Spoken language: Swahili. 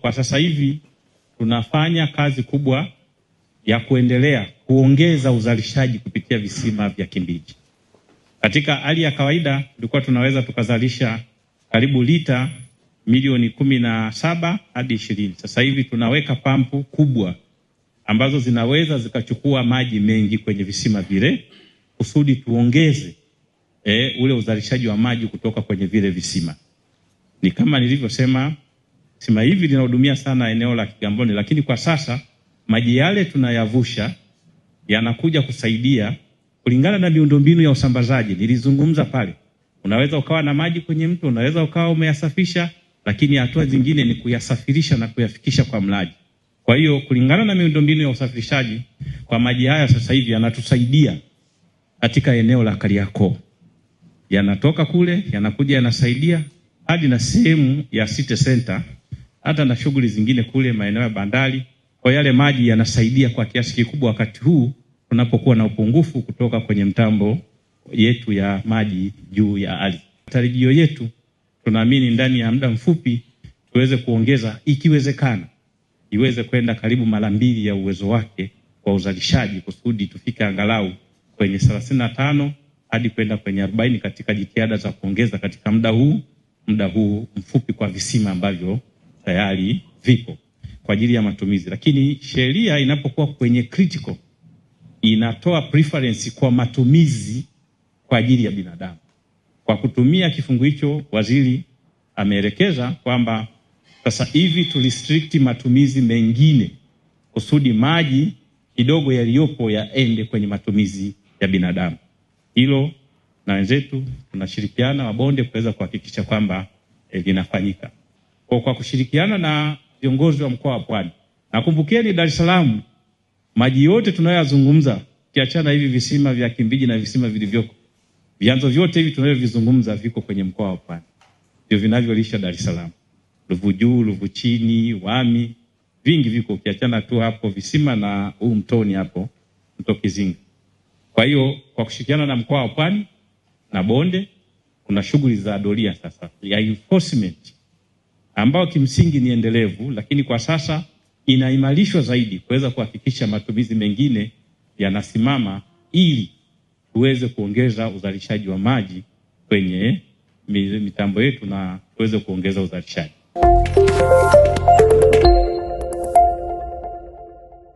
kwa sasa hivi tunafanya kazi kubwa ya kuendelea kuongeza uzalishaji kupitia visima vya Kimbiji. Katika hali ya kawaida tulikuwa tunaweza tukazalisha karibu lita milioni 17 hadi 20. Sasa hivi tunaweka pampu kubwa ambazo zinaweza zikachukua maji mengi kwenye visima vile kusudi tuongeze ule uzalishaji wa maji kutoka kwenye vile visima. Ni kama nilivyosema, visima hivi linahudumia sana eneo la Kigamboni, lakini kwa sasa maji yale tunayavusha yanakuja kusaidia kulingana na miundombinu ya usambazaji. Nilizungumza pale, unaweza ukawa na maji kwenye mto, unaweza ukawa umeyasafisha, lakini hatua zingine ni kuyasafirisha na kuyafikisha kwa mlaji. Kwa hiyo kulingana na miundombinu ya usafirishaji kwa maji haya sasa hivi yanatusaidia katika eneo la Kariakoo. Yanatoka kule, yanakuja yanasaidia hadi na sehemu ya City Center, hata na shughuli zingine kule maeneo ya bandari. Kwa yale maji yanasaidia kwa kiasi kikubwa wakati huu tunapokuwa na upungufu kutoka kwenye mtambo yetu ya maji juu ya ardhi. Tarajio yetu tunaamini ndani ya muda mfupi tuweze kuongeza, ikiwezekana iweze kwenda karibu mara 2 ya uwezo wake kwa uzalishaji kusudi tufike angalau kwenye 35 hadi kwenda kwenye 40 katika jitihada za kuongeza katika muda huu mfupi kwa visima ambavyo tayari vipo kwa ajili ya matumizi. Lakini sheria inapokuwa kwenye critical inatoa preference kwa matumizi kwa ajili ya binadamu. Kwa kutumia kifungu hicho, waziri ameelekeza kwamba sasa hivi tu restrict matumizi mengine kusudi maji kidogo yaliyopo yaende kwenye matumizi ya binadamu. Hilo na wenzetu tunashirikiana wabonde kuweza kuhakikisha kwamba linafanyika. Kwa kushirikiana na viongozi wa mkoa wa Pwani. Nakumbukeni Dar es Salaam maji yote tunayoyazungumza kiachana hivi visima vya Kimbiji na visima vilivyoko, vyanzo vyote hivi tunavyovizungumza viko kwenye mkoa wa Pwani. Ndio vinavyolisha Dar es Salaam. Ruvu Juu, Ruvu Chini, Wami, vingi viko kiachana tu hapo visima na huu mtoni hapo, mto Kizinga. Kwa hiyo kwa kushirikiana na mkoa wa Pwani na bonde kuna shughuli za doria sasa ya enforcement ambao kimsingi ni endelevu, lakini kwa sasa inaimarishwa zaidi kuweza kuhakikisha matumizi mengine yanasimama ili tuweze kuongeza uzalishaji wa maji kwenye mitambo yetu na tuweze kuongeza uzalishaji.